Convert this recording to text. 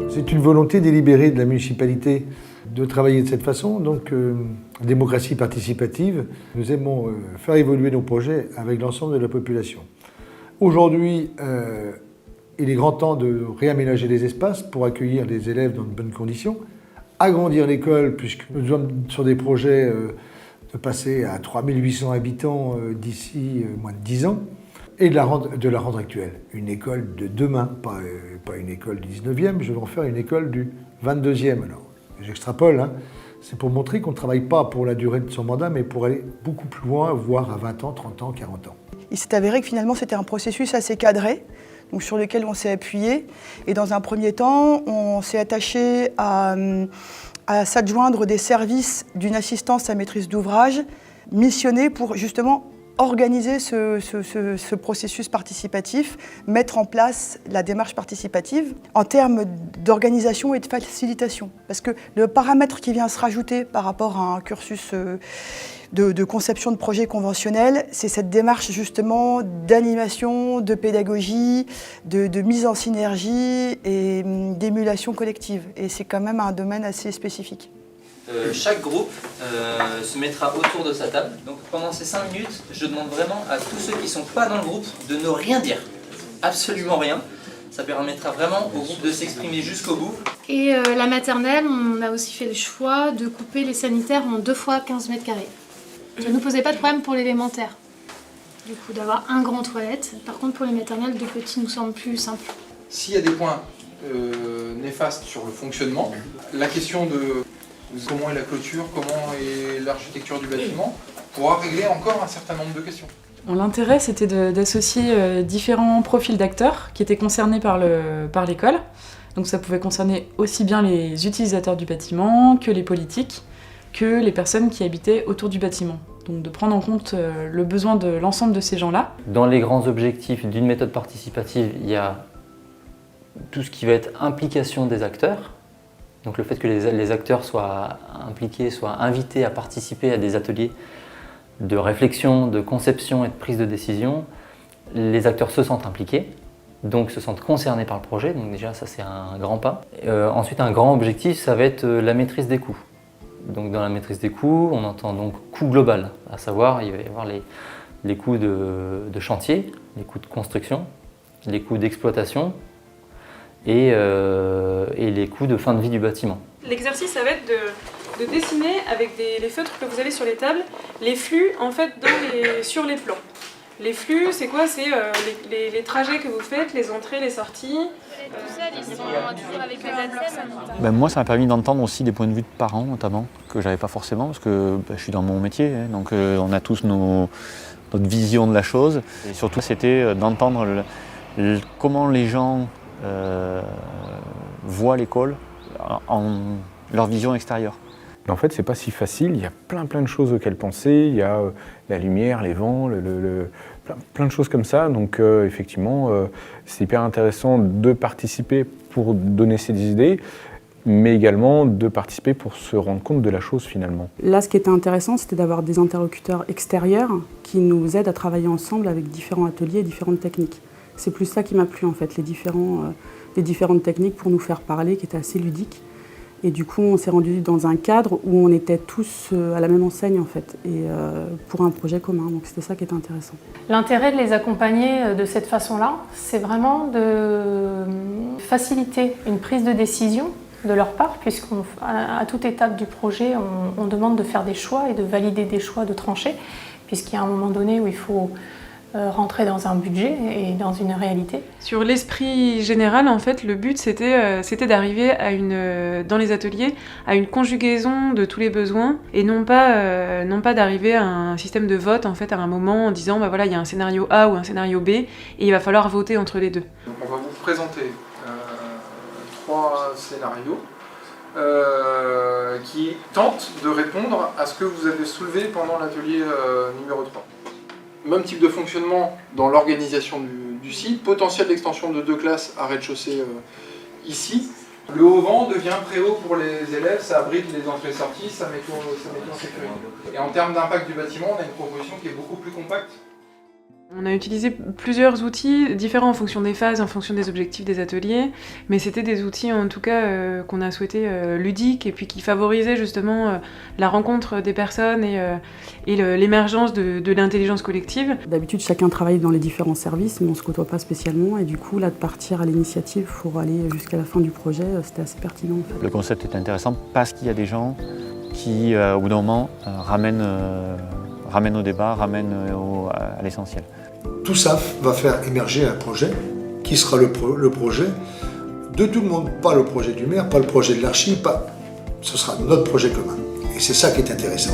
C'est une volonté délibérée de la municipalité de travailler de cette façon, donc démocratie participative. Nous aimons faire évoluer nos projets avec l'ensemble de la population. Aujourd'hui, il est grand temps de réaménager les espaces pour accueillir les élèves dans de bonnes conditions, agrandir l'école, puisque nous sommes sur des projets de passer à 3800 habitants d'ici moins de 10 ans, et de la rendre actuelle. Une école de demain, pas une école du 19e, je vais en faire une école du 22e. Alors, j'extrapole, hein. C'est pour montrer qu'on ne travaille pas pour la durée de son mandat, mais pour aller beaucoup plus loin, voire à 20 ans, 30 ans, 40 ans. Il s'est avéré que finalement c'était un processus assez cadré, donc sur lequel on s'est appuyé. Et dans un premier temps, on s'est attaché à s'adjoindre des services d'une assistance à maîtrise d'ouvrage, missionnés pour justement organiser ce processus participatif, mettre en place la démarche participative en termes d'organisation et de facilitation. Parce que le paramètre qui vient se rajouter par rapport à un cursus de conception de projet conventionnel, c'est cette démarche justement d'animation, de pédagogie, de mise en synergie et d'émulation collective. Et c'est quand même un domaine assez spécifique. Chaque groupe se mettra autour de sa table. Donc pendant ces 5 minutes, je demande vraiment à tous ceux qui ne sont pas dans le groupe de ne rien dire. Absolument rien. Ça permettra vraiment au groupe de s'exprimer jusqu'au bout. Et la maternelle, on a aussi fait le choix de couper les sanitaires en 2 fois 15 mètres carrés. Ça ne nous posait pas de problème pour l'élémentaire. Du coup, d'avoir un grand toilette. Par contre, pour les maternelles, 2 petits nous semble plus simple. S'il y a des points néfastes sur le fonctionnement, la question de comment est la clôture, comment est l'architecture du bâtiment, pourra régler encore un certain nombre de questions. L'intérêt, c'était d'associer différents profils d'acteurs qui étaient concernés par l'école. Donc ça pouvait concerner aussi bien les utilisateurs du bâtiment que les politiques, que les personnes qui habitaient autour du bâtiment. Donc de prendre en compte le besoin de l'ensemble de ces gens-là. Dans les grands objectifs d'une méthode participative, il y a tout ce qui va être implication des acteurs. Donc le fait que les acteurs soient impliqués, soient invités à participer à des ateliers de réflexion, de conception et de prise de décision, les acteurs se sentent impliqués, donc se sentent concernés par le projet, donc déjà ça c'est un grand pas. Ensuite un grand objectif, ça va être la maîtrise des coûts. Donc dans la maîtrise des coûts, on entend donc coût global, à savoir il va y avoir les coûts de chantier, les coûts de construction, les coûts d'exploitation, et les coûts de fin de vie du bâtiment. L'exercice, ça va être de dessiner avec les feutres que vous avez sur les tables, les flux en fait sur les plans. Les flux, c'est quoi? C'est les trajets que vous faites, les entrées, les sorties. Tout ça, ils sont toujours avec les Moi, ça m'a permis d'entendre aussi des points de vue de parents, notamment, que j'avais pas forcément, parce que je suis dans mon métier, hein, donc on a tous notre vision de la chose. Et surtout, c'était d'entendre comment les gens voient l'école en leur vision extérieure. En fait, c'est pas si facile, il y a plein de choses auxquelles penser, il y a la lumière, les vents, plein de choses comme ça, donc effectivement, c'est hyper intéressant de participer pour donner ses idées, mais également de participer pour se rendre compte de la chose finalement. Là, ce qui était intéressant, c'était d'avoir des interlocuteurs extérieurs qui nous aident à travailler ensemble avec différents ateliers et différentes techniques. C'est plus ça qui m'a plu en fait, les différentes techniques pour nous faire parler, qui étaient assez ludiques. Et du coup, on s'est rendu dans un cadre où on était tous à la même enseigne en fait, et pour un projet commun. Donc c'était ça qui était intéressant. L'intérêt de les accompagner de cette façon-là, c'est vraiment de faciliter une prise de décision de leur part, puisqu'à toute étape du projet, on demande de faire des choix et de valider des choix, de trancher, puisqu'il y a un moment donné où il faut rentrer dans un budget et dans une réalité. Sur l'esprit général, en fait, le but c'était d'arriver dans les ateliers à une conjugaison de tous les besoins et non pas d'arriver à un système de vote en fait à un moment en disant bah voilà il y a un scénario A ou un scénario B et il va falloir voter entre les deux. Donc on va vous présenter 3 scénarios qui tentent de répondre à ce que vous avez soulevé pendant l'atelier numéro 3. Même type de fonctionnement dans l'organisation du site, potentiel d'extension de 2 classes à rez-de-chaussée ici, Le haut vent devient préhaut pour les élèves, ça abrite les entrées-sorties, ça met tout en sécurité. Et en termes d'impact du bâtiment, on a une proposition qui est beaucoup plus compacte. On a utilisé plusieurs outils différents en fonction des phases, en fonction des objectifs des ateliers, mais c'était des outils en tout cas qu'on a souhaité ludiques et puis qui favorisaient justement la rencontre des personnes et l'émergence de l'intelligence collective. D'habitude, chacun travaille dans les différents services, mais on ne se côtoie pas spécialement. Et du coup, là, de partir à l'initiative pour aller jusqu'à la fin du projet, c'était assez pertinent. En fait. Le concept est intéressant parce qu'il y a des gens qui, au bout d'un moment, ramènent au débat, ramènent à l'essentiel. Tout ça va faire émerger un projet qui sera le projet de tout le monde, pas le projet du maire, pas le projet de l'archi, ce sera notre projet commun. Et c'est ça qui est intéressant.